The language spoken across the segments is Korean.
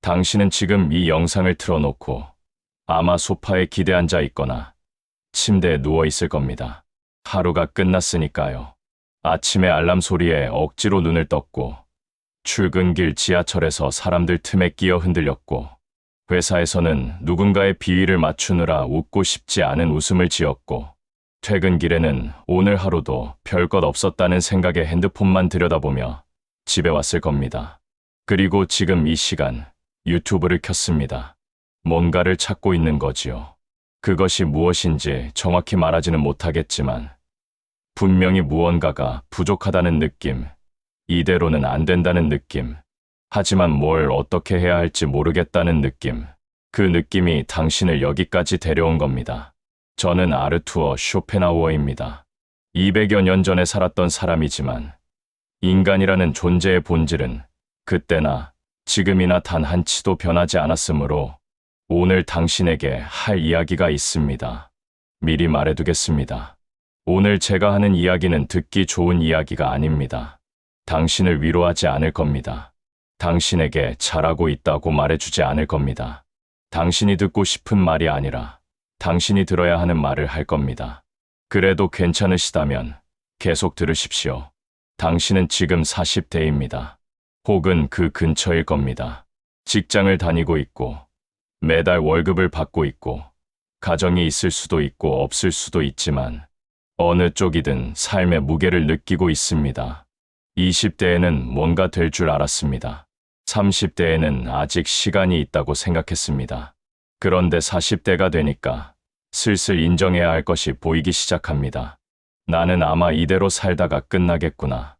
당신은 지금 이 영상을 틀어놓고 아마 소파에 기대 앉아 있거나 침대에 누워 있을 겁니다. 하루가 끝났으니까요. 아침에 알람 소리에 억지로 눈을 떴고, 출근길 지하철에서 사람들 틈에 끼어 흔들렸고, 회사에서는 누군가의 비위를 맞추느라 웃고 싶지 않은 웃음을 지었고, 퇴근길에는 오늘 하루도 별것 없었다는 생각에 핸드폰만 들여다보며 집에 왔을 겁니다. 그리고 지금 이 시간 유튜브를 켰습니다. 뭔가를 찾고 있는 거지요. 그것이 무엇인지 정확히 말하지는 못하겠지만 분명히 무언가가 부족하다는 느낌, 이대로는 안 된다는 느낌, 하지만 뭘 어떻게 해야 할지 모르겠다는 느낌, 그 느낌이 당신을 여기까지 데려온 겁니다. 저는 아르투어 쇼펜하우어입니다. 200여 년 전에 살았던 사람이지만 인간이라는 존재의 본질은 그때나 지금이나 단 한치도 변하지 않았으므로 오늘 당신에게 할 이야기가 있습니다. 미리 말해두겠습니다. 오늘 제가 하는 이야기는 듣기 좋은 이야기가 아닙니다. 당신을 위로하지 않을 겁니다. 당신에게 잘하고 있다고 말해주지 않을 겁니다. 당신이 듣고 싶은 말이 아니라 당신이 들어야 하는 말을 할 겁니다. 그래도 괜찮으시다면 계속 들으십시오. 당신은 지금 40대입니다. 혹은 그 근처일 겁니다. 직장을 다니고 있고 매달 월급을 받고 있고 가정이 있을 수도 있고 없을 수도 있지만 어느 쪽이든 삶의 무게를 느끼고 있습니다. 20대에는 뭔가 될 줄 알았습니다. 30대에는 아직 시간이 있다고 생각했습니다. 그런데 40대가 되니까 슬슬 인정해야 할 것이 보이기 시작합니다. 나는 아마 이대로 살다가 끝나겠구나.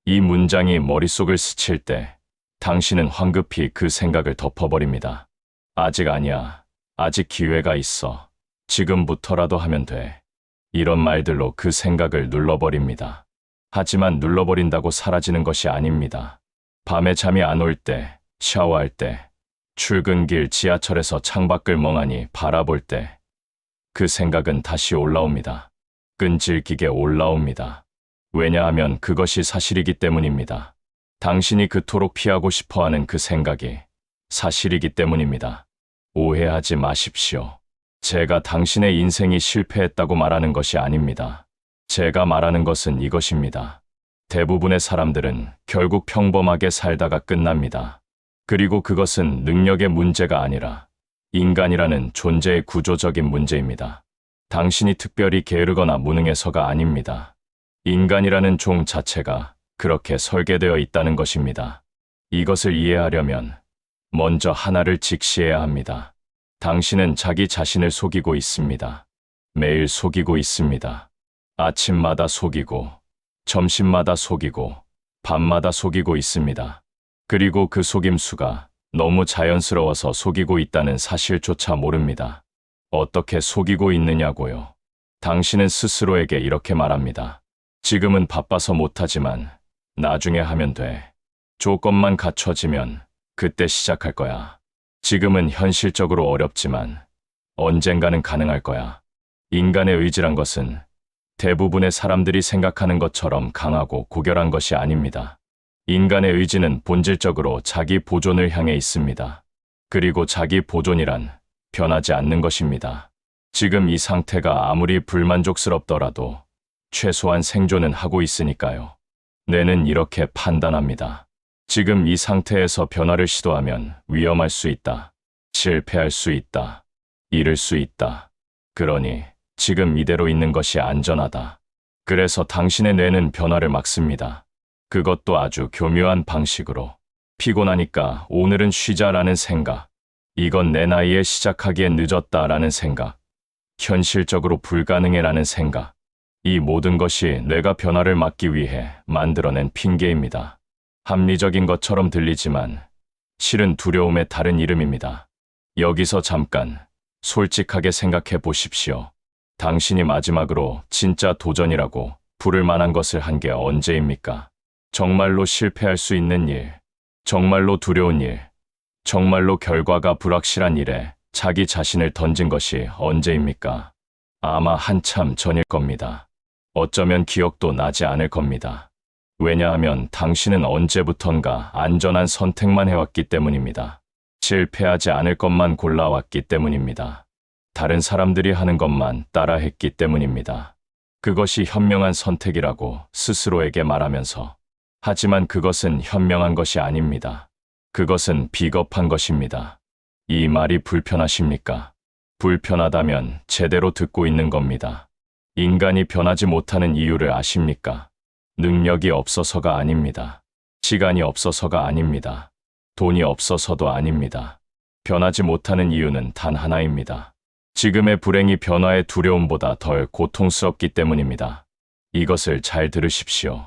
이 문장이 머릿속을 스칠 때 당신은 황급히 그 생각을 덮어버립니다. 아직 아니야. 아직 기회가 있어. 지금부터라도 하면 돼. 이런 말들로 그 생각을 눌러버립니다. 하지만 눌러버린다고 사라지는 것이 아닙니다. 밤에 잠이 안 올 때, 샤워할 때, 출근길 지하철에서 창밖을 멍하니 바라볼 때, 그 생각은 다시 올라옵니다. 끈질기게 올라옵니다. 왜냐하면 그것이 사실이기 때문입니다. 당신이 그토록 피하고 싶어하는 그 생각이 사실이기 때문입니다. 오해하지 마십시오. 제가 당신의 인생이 실패했다고 말하는 것이 아닙니다. 제가 말하는 것은 이것입니다. 대부분의 사람들은 결국 평범하게 살다가 끝납니다. 그리고 그것은 능력의 문제가 아니라 인간이라는 존재의 구조적인 문제입니다. 당신이 특별히 게으르거나 무능해서가 아닙니다. 인간이라는 종 자체가 그렇게 설계되어 있다는 것입니다. 이것을 이해하려면 먼저 하나를 직시해야 합니다. 당신은 자기 자신을 속이고 있습니다. 매일 속이고 있습니다. 아침마다 속이고, 점심마다 속이고, 밤마다 속이고 있습니다. 그리고 그 속임수가 너무 자연스러워서 속이고 있다는 사실조차 모릅니다. 어떻게 속이고 있느냐고요. 당신은 스스로에게 이렇게 말합니다. 지금은 바빠서 못하지만 나중에 하면 돼. 조건만 갖춰지면 그때 시작할 거야. 지금은 현실적으로 어렵지만 언젠가는 가능할 거야. 인간의 의지란 것은 대부분의 사람들이 생각하는 것처럼 강하고 고결한 것이 아닙니다. 인간의 의지는 본질적으로 자기 보존을 향해 있습니다. 그리고 자기 보존이란 변하지 않는 것입니다. 지금 이 상태가 아무리 불만족스럽더라도 최소한 생존은 하고 있으니까요. 뇌는 이렇게 판단합니다. 지금 이 상태에서 변화를 시도하면 위험할 수 있다. 실패할 수 있다. 잃을 수 있다. 그러니 지금 이대로 있는 것이 안전하다. 그래서 당신의 뇌는 변화를 막습니다. 그것도 아주 교묘한 방식으로. 피곤하니까 오늘은 쉬자라는 생각. 이건 내 나이에 시작하기엔 늦었다라는 생각. 현실적으로 불가능해라는 생각. 이 모든 것이 뇌가 변화를 막기 위해 만들어낸 핑계입니다. 합리적인 것처럼 들리지만 실은 두려움의 다른 이름입니다. 여기서 잠깐 솔직하게 생각해 보십시오. 당신이 마지막으로 진짜 도전이라고 부를 만한 것을 한 게 언제입니까? 정말로 실패할 수 있는 일, 정말로 두려운 일, 정말로 결과가 불확실한 일에 자기 자신을 던진 것이 언제입니까? 아마 한참 전일 겁니다. 어쩌면 기억도 나지 않을 겁니다. 왜냐하면 당신은 언제부턴가 안전한 선택만 해왔기 때문입니다. 실패하지 않을 것만 골라왔기 때문입니다. 다른 사람들이 하는 것만 따라했기 때문입니다. 그것이 현명한 선택이라고 스스로에게 말하면서, 하지만 그것은 현명한 것이 아닙니다. 그것은 비겁한 것입니다. 이 말이 불편하십니까? 불편하다면 제대로 듣고 있는 겁니다. 인간이 변하지 못하는 이유를 아십니까? 능력이 없어서가 아닙니다. 시간이 없어서가 아닙니다. 돈이 없어서도 아닙니다. 변하지 못하는 이유는 단 하나입니다. 지금의 불행이 변화의 두려움보다 덜 고통스럽기 때문입니다. 이것을 잘 들으십시오.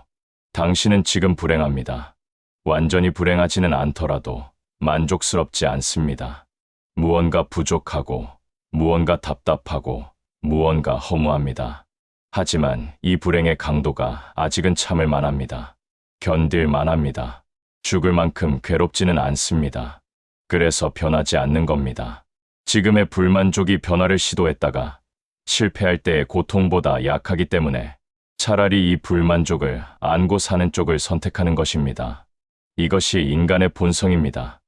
당신은 지금 불행합니다. 완전히 불행하지는 않더라도 만족스럽지 않습니다. 무언가 부족하고, 무언가 답답하고, 무언가 허무합니다. 하지만 이 불행의 강도가 아직은 참을 만합니다. 견딜 만합니다. 죽을 만큼 괴롭지는 않습니다. 그래서 변하지 않는 겁니다. 지금의 불만족이 변화를 시도했다가 실패할 때의 고통보다 약하기 때문에 차라리 이 불만족을 안고 사는 쪽을 선택하는 것입니다. 이것이 인간의 본성입니다.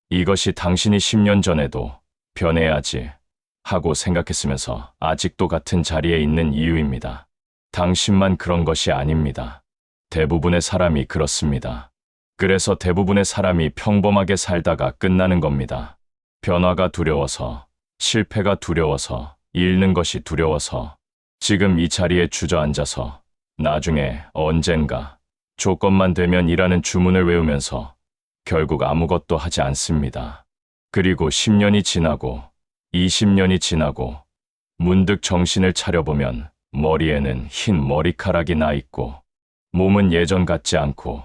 이것이 당신이 10년 전에도 변해야지 하고 생각했으면서 아직도 같은 자리에 있는 이유입니다. 당신만 그런 것이 아닙니다. 대부분의 사람이 그렇습니다. 그래서 대부분의 사람이 평범하게 살다가 끝나는 겁니다. 변화가 두려워서, 실패가 두려워서, 잃는 것이 두려워서, 지금 이 자리에 주저앉아서 나중에 언젠가 조건만 되면 이라는 주문을 외우면서 결국 아무것도 하지 않습니다. 그리고 10년이 지나고 20년이 지나고 문득 정신을 차려보면 머리에는 흰 머리카락이 나 있고 몸은 예전 같지 않고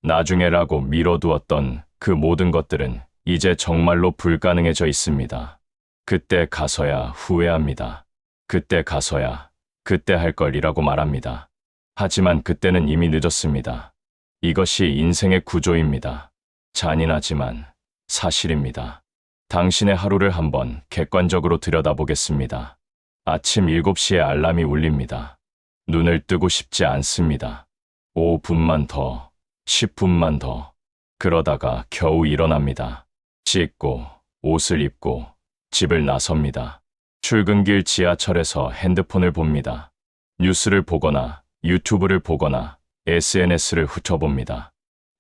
나중에라고 미뤄두었던 그 모든 것들은 이제 정말로 불가능해져 있습니다. 그때 가서야 후회합니다. 그때 가서야 그때 할 걸이라고 말합니다. 하지만 그때는 이미 늦었습니다. 이것이 인생의 구조입니다. 잔인하지만 사실입니다. 당신의 하루를 한번 객관적으로 들여다보겠습니다. 아침 7시에 알람이 울립니다. 눈을 뜨고 싶지 않습니다. 5분만 더, 10분만 더. 그러다가 겨우 일어납니다. 씻고, 옷을 입고, 집을 나섭니다. 출근길 지하철에서 핸드폰을 봅니다. 뉴스를 보거나 유튜브를 보거나 SNS를 훑어봅니다.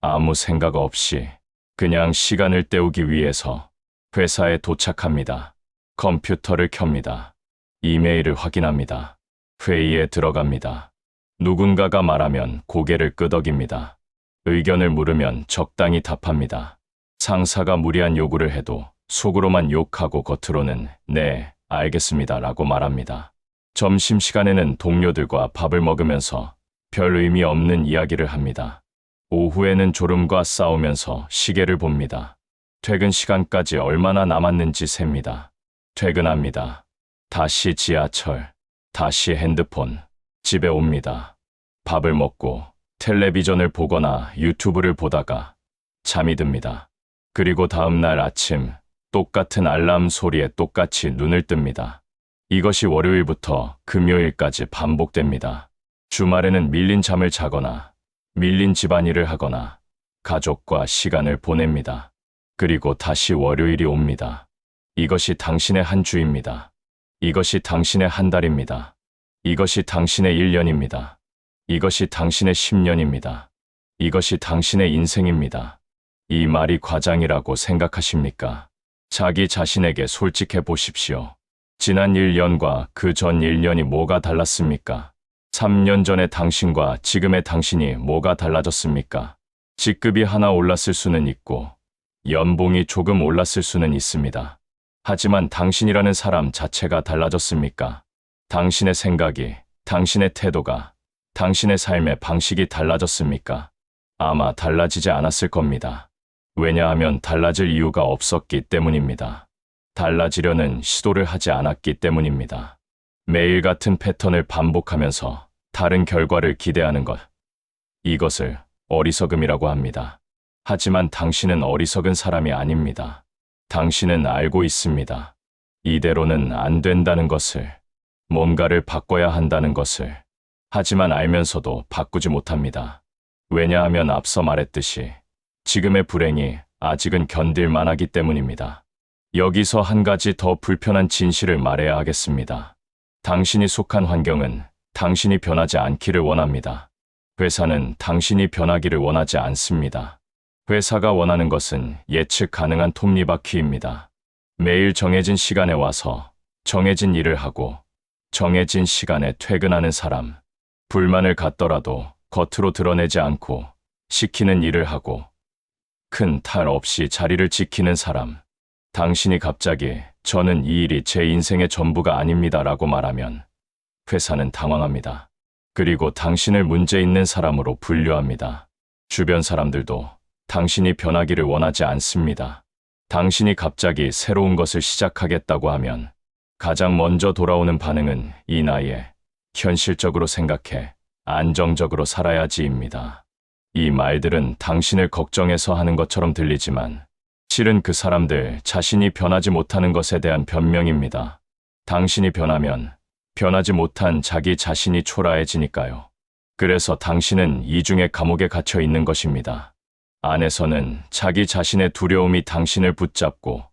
아무 생각 없이 그냥 시간을 때우기 위해서 회사에 도착합니다. 컴퓨터를 켭니다. 이메일을 확인합니다. 회의에 들어갑니다. 누군가가 말하면 고개를 끄덕입니다. 의견을 물으면 적당히 답합니다. 상사가 무리한 요구를 해도 속으로만 욕하고 겉으로는 네, 알겠습니다 라고 말합니다. 점심시간에는 동료들과 밥을 먹으면서 별 의미 없는 이야기를 합니다. 오후에는 졸음과 싸우면서 시계를 봅니다. 퇴근 시간까지 얼마나 남았는지 셉니다. 퇴근합니다. 다시 지하철, 다시 핸드폰, 집에 옵니다. 밥을 먹고 텔레비전을 보거나 유튜브를 보다가 잠이 듭니다. 그리고 다음날 아침 똑같은 알람 소리에 똑같이 눈을 뜹니다. 이것이 월요일부터 금요일까지 반복됩니다. 주말에는 밀린 잠을 자거나 밀린 집안일을 하거나 가족과 시간을 보냅니다. 그리고 다시 월요일이 옵니다. 이것이 당신의 한 주입니다. 이것이 당신의 한 달입니다. 이것이 당신의 1년입니다. 이것이 당신의 10년입니다. 이것이 당신의 인생입니다. 이 말이 과장이라고 생각하십니까? 자기 자신에게 솔직해 보십시오. 지난 1년과 그 전 1년이 뭐가 달랐습니까? 3년 전의 당신과 지금의 당신이 뭐가 달라졌습니까? 직급이 하나 올랐을 수는 있고 연봉이 조금 올랐을 수는 있습니다. 하지만 당신이라는 사람 자체가 달라졌습니까? 당신의 생각이, 당신의 태도가, 당신의 삶의 방식이 달라졌습니까? 아마 달라지지 않았을 겁니다. 왜냐하면 달라질 이유가 없었기 때문입니다. 달라지려는 시도를 하지 않았기 때문입니다. 매일 같은 패턴을 반복하면서 다른 결과를 기대하는 것. 이것을 어리석음이라고 합니다. 하지만 당신은 어리석은 사람이 아닙니다. 당신은 알고 있습니다. 이대로는 안 된다는 것을, 뭔가를 바꿔야 한다는 것을. 하지만 알면서도 바꾸지 못합니다. 왜냐하면 앞서 말했듯이 지금의 불행이 아직은 견딜 만하기 때문입니다. 여기서 한 가지 더 불편한 진실을 말해야 하겠습니다. 당신이 속한 환경은 당신이 변하지 않기를 원합니다. 회사는 당신이 변하기를 원하지 않습니다. 회사가 원하는 것은 예측 가능한 톱니바퀴입니다. 매일 정해진 시간에 와서 정해진 일을 하고 정해진 시간에 퇴근하는 사람. 불만을 갖더라도 겉으로 드러내지 않고 시키는 일을 하고 큰 탈 없이 자리를 지키는 사람. 당신이 갑자기 저는 이 일이 제 인생의 전부가 아닙니다라고 말하면 회사는 당황합니다. 그리고 당신을 문제 있는 사람으로 분류합니다. 주변 사람들도 당신이 변하기를 원하지 않습니다. 당신이 갑자기 새로운 것을 시작하겠다고 하면 가장 먼저 돌아오는 반응은 이 나이에 현실적으로 생각해 안정적으로 살아야지입니다. 이 말들은 당신을 걱정해서 하는 것처럼 들리지만 실은 그 사람들 자신이 변하지 못하는 것에 대한 변명입니다. 당신이 변하면 변하지 못한 자기 자신이 초라해지니까요. 그래서 당신은 이중의 감옥에 갇혀 있는 것입니다. 안에서는 자기 자신의 두려움이 당신을 붙잡고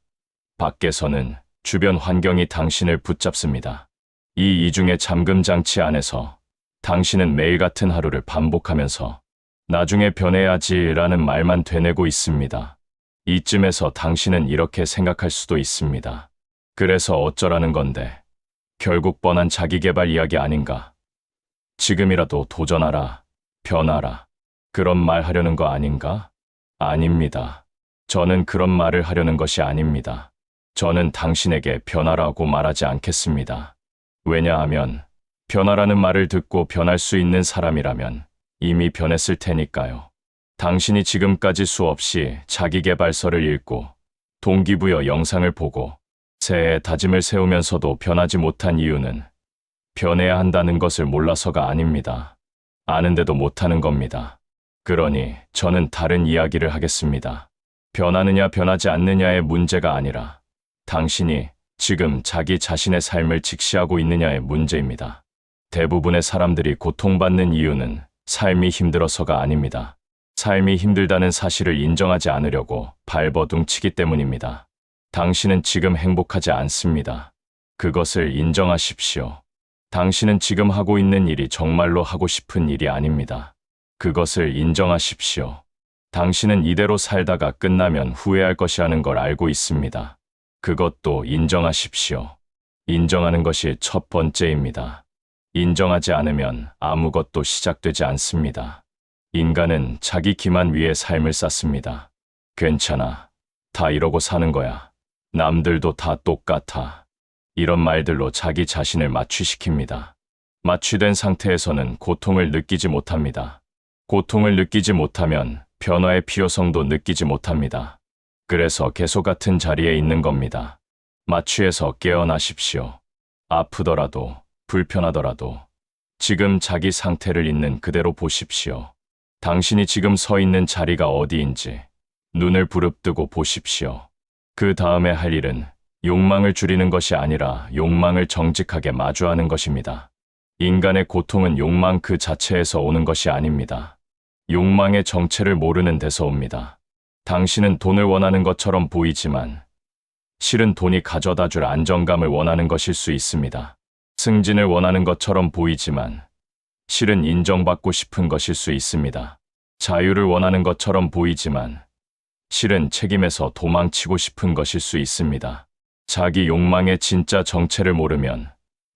밖에서는 주변 환경이 당신을 붙잡습니다. 이 이중의 잠금 장치 안에서 당신은 매일 같은 하루를 반복하면서 나중에 변해야지라는 말만 되뇌고 있습니다. 이쯤에서 당신은 이렇게 생각할 수도 있습니다. 그래서 어쩌라는 건데 결국 뻔한 자기계발 이야기 아닌가? 지금이라도 도전하라, 변하라. 그런 말 하려는 거 아닌가? 아닙니다. 저는 그런 말을 하려는 것이 아닙니다. 저는 당신에게 변하라고 말하지 않겠습니다. 왜냐하면 변하라는 말을 듣고 변할 수 있는 사람이라면 이미 변했을 테니까요. 당신이 지금까지 수없이 자기계발서를 읽고 동기부여 영상을 보고 새해 다짐을 세우면서도 변하지 못한 이유는 변해야 한다는 것을 몰라서가 아닙니다. 아는데도 못하는 겁니다. 그러니 저는 다른 이야기를 하겠습니다. 변하느냐 변하지 않느냐의 문제가 아니라 당신이 지금 자기 자신의 삶을 직시하고 있느냐의 문제입니다. 대부분의 사람들이 고통받는 이유는 삶이 힘들어서가 아닙니다. 삶이 힘들다는 사실을 인정하지 않으려고 발버둥치기 때문입니다. 당신은 지금 행복하지 않습니다. 그것을 인정하십시오. 당신은 지금 하고 있는 일이 정말로 하고 싶은 일이 아닙니다. 그것을 인정하십시오. 당신은 이대로 살다가 끝나면 후회할 것이라는 걸 알고 있습니다. 그것도 인정하십시오. 인정하는 것이 첫 번째입니다. 인정하지 않으면 아무것도 시작되지 않습니다. 인간은 자기 기만 위에 삶을 쌓습니다. 괜찮아. 다 이러고 사는 거야. 남들도 다 똑같아. 이런 말들로 자기 자신을 마취시킵니다. 마취된 상태에서는 고통을 느끼지 못합니다. 고통을 느끼지 못하면 변화의 필요성도 느끼지 못합니다. 그래서 계속 같은 자리에 있는 겁니다. 마취에서 깨어나십시오. 아프더라도 불편하더라도 지금 자기 상태를 있는 그대로 보십시오. 당신이 지금 서 있는 자리가 어디인지 눈을 부릅뜨고 보십시오. 그 다음에 할 일은 욕망을 줄이는 것이 아니라 욕망을 정직하게 마주하는 것입니다. 인간의 고통은 욕망 그 자체에서 오는 것이 아닙니다. 욕망의 정체를 모르는 데서 옵니다. 당신은 돈을 원하는 것처럼 보이지만 실은 돈이 가져다 줄 안정감을 원하는 것일 수 있습니다. 승진을 원하는 것처럼 보이지만 실은 인정받고 싶은 것일 수 있습니다. 자유를 원하는 것처럼 보이지만 실은 책임에서 도망치고 싶은 것일 수 있습니다. 자기 욕망의 진짜 정체를 모르면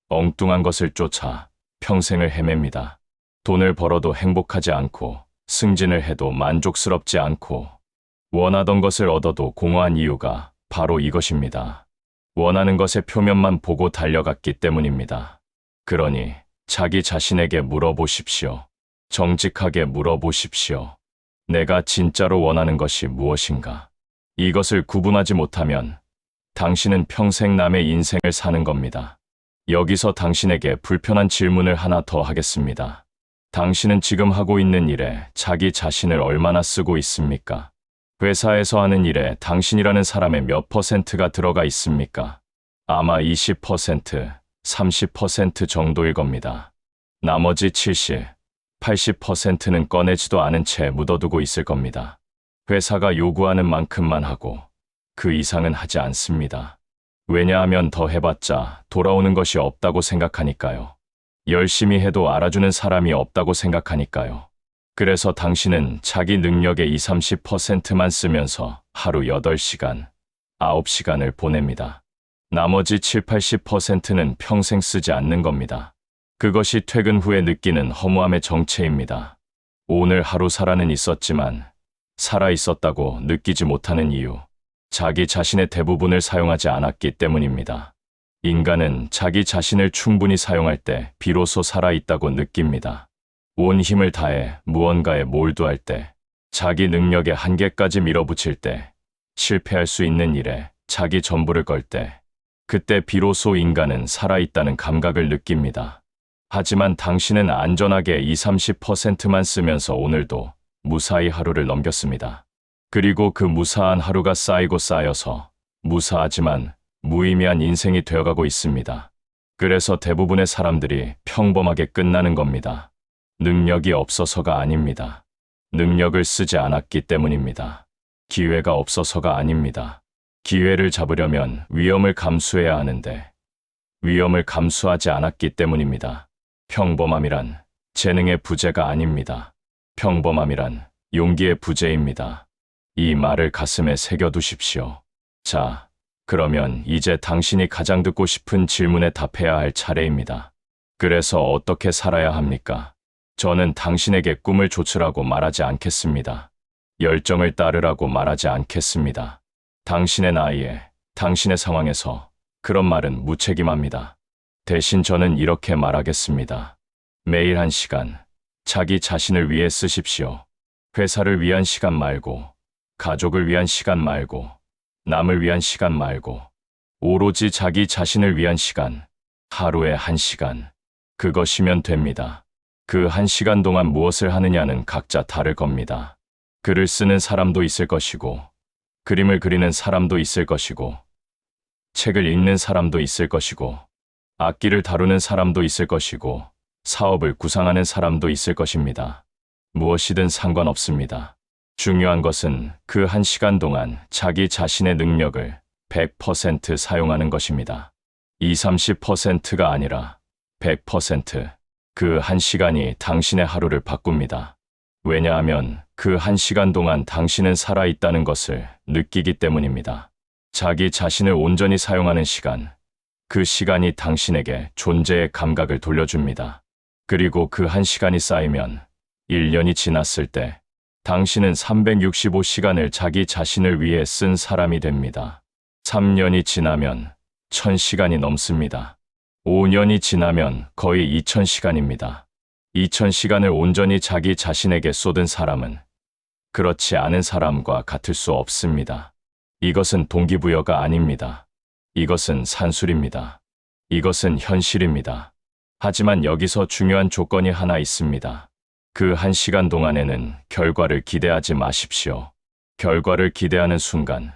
엉뚱한 것을 쫓아 평생을 헤맵니다. 돈을 벌어도 행복하지 않고 승진을 해도 만족스럽지 않고 원하던 것을 얻어도 공허한 이유가 바로 이것입니다. 원하는 것의 표면만 보고 달려갔기 때문입니다. 그러니 자기 자신에게 물어보십시오. 정직하게 물어보십시오. 내가 진짜로 원하는 것이 무엇인가? 이것을 구분하지 못하면 당신은 평생 남의 인생을 사는 겁니다. 여기서 당신에게 불편한 질문을 하나 더 하겠습니다. 당신은 지금 하고 있는 일에 자기 자신을 얼마나 쓰고 있습니까? 회사에서 하는 일에 당신이라는 사람의 몇 %가 들어가 있습니까? 아마 20%, 30% 정도일 겁니다. 나머지 70, 80%는 꺼내지도 않은 채 묻어두고 있을 겁니다. 회사가 요구하는 만큼만 하고 그 이상은 하지 않습니다. 왜냐하면 더 해봤자 돌아오는 것이 없다고 생각하니까요. 열심히 해도 알아주는 사람이 없다고 생각하니까요. 그래서 당신은 자기 능력의 20, 30%만 쓰면서 하루 8시간, 9시간을 보냅니다. 나머지 7, 80%는 평생 쓰지 않는 겁니다. 그것이 퇴근 후에 느끼는 허무함의 정체입니다. 오늘 하루 살아는 있었지만 살아 있었다고 느끼지 못하는 이유, 자기 자신의 대부분을 사용하지 않았기 때문입니다. 인간은 자기 자신을 충분히 사용할 때 비로소 살아있다고 느낍니다. 온 힘을 다해 무언가에 몰두할 때, 자기 능력의 한계까지 밀어붙일 때, 실패할 수 있는 일에 자기 전부를 걸 때, 그때 비로소 인간은 살아있다는 감각을 느낍니다. 하지만 당신은 안전하게 20, 30%만 쓰면서 오늘도 무사히 하루를 넘겼습니다. 그리고 그 무사한 하루가 쌓이고 쌓여서 무사하지만 무의미한 인생이 되어가고 있습니다. 그래서 대부분의 사람들이 평범하게 끝나는 겁니다. 능력이 없어서가 아닙니다. 능력을 쓰지 않았기 때문입니다. 기회가 없어서가 아닙니다. 기회를 잡으려면 위험을 감수해야 하는데 위험을 감수하지 않았기 때문입니다. 평범함이란 재능의 부재가 아닙니다. 평범함이란 용기의 부재입니다. 이 말을 가슴에 새겨두십시오. 자, 그러면 이제 당신이 가장 듣고 싶은 질문에 답해야 할 차례입니다. 그래서 어떻게 살아야 합니까? 저는 당신에게 꿈을 좇으라고 말하지 않겠습니다. 열정을 따르라고 말하지 않겠습니다. 당신의 나이에, 당신의 상황에서 그런 말은 무책임합니다. 대신 저는 이렇게 말하겠습니다. 매일 1시간, 자기 자신을 위해 쓰십시오. 회사를 위한 시간 말고, 가족을 위한 시간 말고, 남을 위한 시간 말고, 오로지 자기 자신을 위한 시간, 하루에 1시간. 그것이면 됩니다. 그 1시간 동안 무엇을 하느냐는 각자 다를 겁니다. 글을 쓰는 사람도 있을 것이고, 그림을 그리는 사람도 있을 것이고, 책을 읽는 사람도 있을 것이고, 악기를 다루는 사람도 있을 것이고, 사업을 구상하는 사람도 있을 것입니다. 무엇이든 상관없습니다. 중요한 것은 그 1시간 동안 자기 자신의 능력을 100% 사용하는 것입니다. 20, 30%가 아니라 100%. 그 1시간이 당신의 하루를 바꿉니다. 왜냐하면 그 1시간 동안 당신은 살아있다는 것을 느끼기 때문입니다. 자기 자신을 온전히 사용하는 시간, 그 시간이 당신에게 존재의 감각을 돌려줍니다. 그리고 그 1시간이 쌓이면 1년이 지났을 때 당신은 365시간을 자기 자신을 위해 쓴 사람이 됩니다. 3년이 지나면 1000시간이 넘습니다. 5년이 지나면 거의 2000시간입니다. 2000시간을 온전히 자기 자신에게 쏟은 사람은 그렇지 않은 사람과 같을 수 없습니다. 이것은 동기부여가 아닙니다. 이것은 산술입니다. 이것은 현실입니다. 하지만 여기서 중요한 조건이 하나 있습니다. 그 1시간 동안에는 결과를 기대하지 마십시오. 결과를 기대하는 순간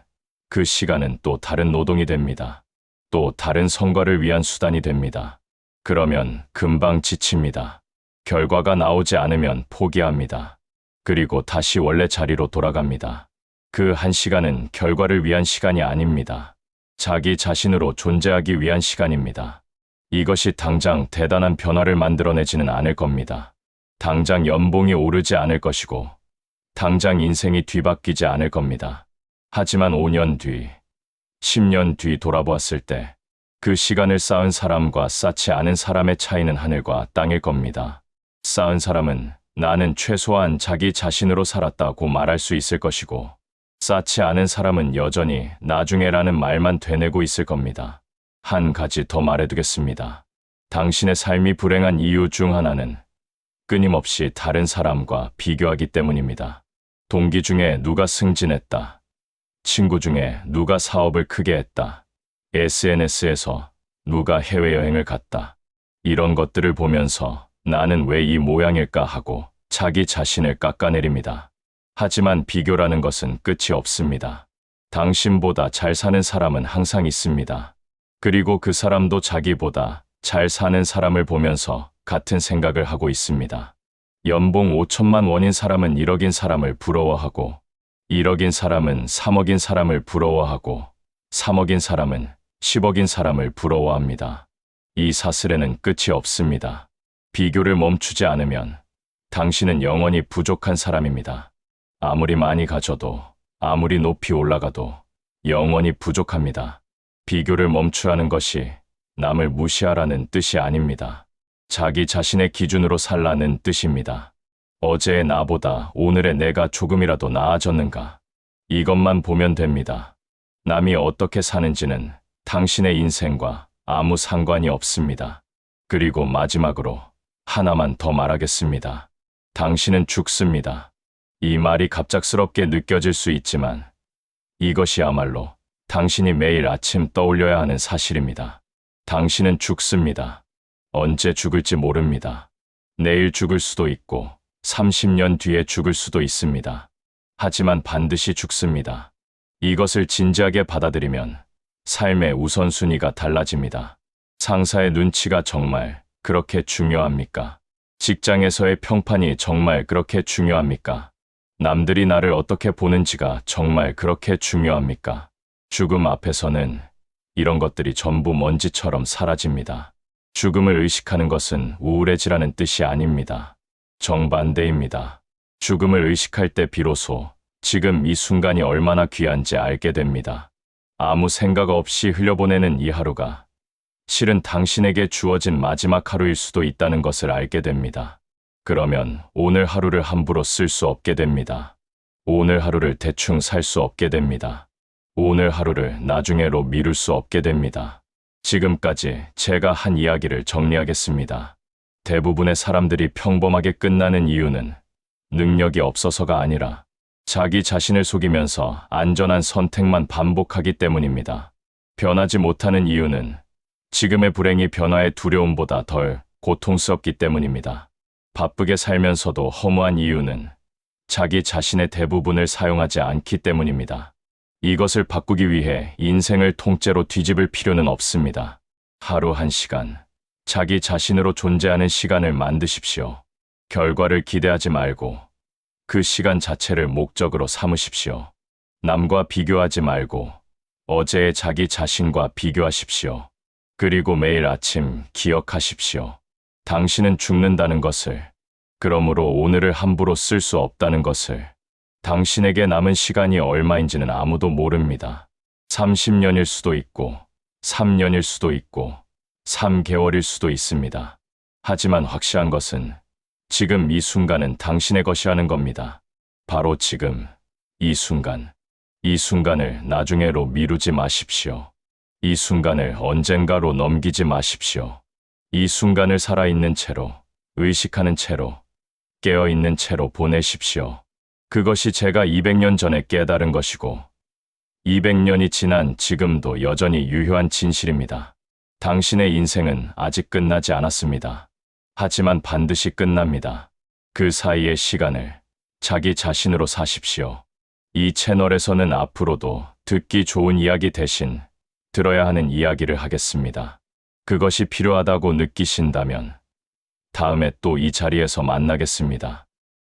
그 시간은 또 다른 노동이 됩니다. 또 다른 성과를 위한 수단이 됩니다. 그러면 금방 지칩니다. 결과가 나오지 않으면 포기합니다. 그리고 다시 원래 자리로 돌아갑니다. 그 1시간은 결과를 위한 시간이 아닙니다. 자기 자신으로 존재하기 위한 시간입니다. 이것이 당장 대단한 변화를 만들어내지는 않을 겁니다. 당장 연봉이 오르지 않을 것이고, 당장 인생이 뒤바뀌지 않을 겁니다. 하지만 5년 뒤, 10년 뒤 돌아보았을 때 그 시간을 쌓은 사람과 쌓지 않은 사람의 차이는 하늘과 땅일 겁니다. 쌓은 사람은 나는 최소한 자기 자신으로 살았다고 말할 수 있을 것이고, 쌓지 않은 사람은 여전히 나중에라는 말만 되뇌고 있을 겁니다. 한 가지 더 말해두겠습니다. 당신의 삶이 불행한 이유 중 하나는 끊임없이 다른 사람과 비교하기 때문입니다. 동기 중에 누가 승진했다. 친구 중에 누가 사업을 크게 했다. SNS에서 누가 해외여행을 갔다. 이런 것들을 보면서 나는 왜 이 모양일까 하고 자기 자신을 깎아내립니다. 하지만 비교라는 것은 끝이 없습니다. 당신보다 잘 사는 사람은 항상 있습니다. 그리고 그 사람도 자기보다 잘 사는 사람을 보면서 같은 생각을 하고 있습니다. 연봉 5천만 원인 사람은 1억인 사람을 부러워하고 1억인 사람은 3억인 사람을 부러워하고 3억인 사람은 10억인 사람을 부러워합니다. 이 사슬에는 끝이 없습니다. 비교를 멈추지 않으면 당신은 영원히 부족한 사람입니다. 아무리 많이 가져도 아무리 높이 올라가도 영원히 부족합니다. 비교를 멈추라는 것이 남을 무시하라는 뜻이 아닙니다. 자기 자신의 기준으로 살라는 뜻입니다. 어제의 나보다 오늘의 내가 조금이라도 나아졌는가? 이것만 보면 됩니다. 남이 어떻게 사는지는 당신의 인생과 아무 상관이 없습니다. 그리고 마지막으로 하나만 더 말하겠습니다. 당신은 죽습니다. 이 말이 갑작스럽게 느껴질 수 있지만 이것이야말로 당신이 매일 아침 떠올려야 하는 사실입니다. 당신은 죽습니다. 언제 죽을지 모릅니다. 내일 죽을 수도 있고 30년 뒤에 죽을 수도 있습니다. 하지만 반드시 죽습니다. 이것을 진지하게 받아들이면 삶의 우선순위가 달라집니다. 상사의 눈치가 정말 그렇게 중요합니까? 직장에서의 평판이 정말 그렇게 중요합니까? 남들이 나를 어떻게 보는지가 정말 그렇게 중요합니까? 죽음 앞에서는 이런 것들이 전부 먼지처럼 사라집니다. 죽음을 의식하는 것은 우울해지라는 뜻이 아닙니다. 정반대입니다. 죽음을 의식할 때 비로소 지금 이 순간이 얼마나 귀한지 알게 됩니다. 아무 생각 없이 흘려보내는 이 하루가 실은 당신에게 주어진 마지막 하루일 수도 있다는 것을 알게 됩니다. 그러면 오늘 하루를 함부로 쓸 수 없게 됩니다. 오늘 하루를 대충 살 수 없게 됩니다. 오늘 하루를 나중에로 미룰 수 없게 됩니다. 지금까지 제가 한 이야기를 정리하겠습니다. 대부분의 사람들이 평범하게 끝나는 이유는 능력이 없어서가 아니라 자기 자신을 속이면서 안전한 선택만 반복하기 때문입니다. 변하지 못하는 이유는 지금의 불행이 변화의 두려움보다 덜 고통스럽기 때문입니다. 바쁘게 살면서도 허무한 이유는 자기 자신의 대부분을 사용하지 않기 때문입니다. 이것을 바꾸기 위해 인생을 통째로 뒤집을 필요는 없습니다. 하루 1시간, 자기 자신으로 존재하는 시간을 만드십시오. 결과를 기대하지 말고 그 시간 자체를 목적으로 삼으십시오. 남과 비교하지 말고 어제의 자기 자신과 비교하십시오. 그리고 매일 아침 기억하십시오. 당신은 죽는다는 것을, 그러므로 오늘을 함부로 쓸 수 없다는 것을. 당신에게 남은 시간이 얼마인지는 아무도 모릅니다. 30년일 수도 있고 3년일 수도 있고 3개월일 수도 있습니다. 하지만 확실한 것은 지금 이 순간은 당신의 것이라는 겁니다. 바로 지금, 이 순간. 이 순간을 나중에로 미루지 마십시오. 이 순간을 언젠가로 넘기지 마십시오. 이 순간을 살아있는 채로, 의식하는 채로, 깨어있는 채로 보내십시오. 그것이 제가 200년 전에 깨달은 것이고 200년이 지난 지금도 여전히 유효한 진실입니다. 당신의 인생은 아직 끝나지 않았습니다. 하지만 반드시 끝납니다. 그 사이의 시간을 자기 자신으로 사십시오. 이 채널에서는 앞으로도 듣기 좋은 이야기 대신 들어야 하는 이야기를 하겠습니다. 그것이 필요하다고 느끼신다면 다음에 또 이 자리에서 만나겠습니다.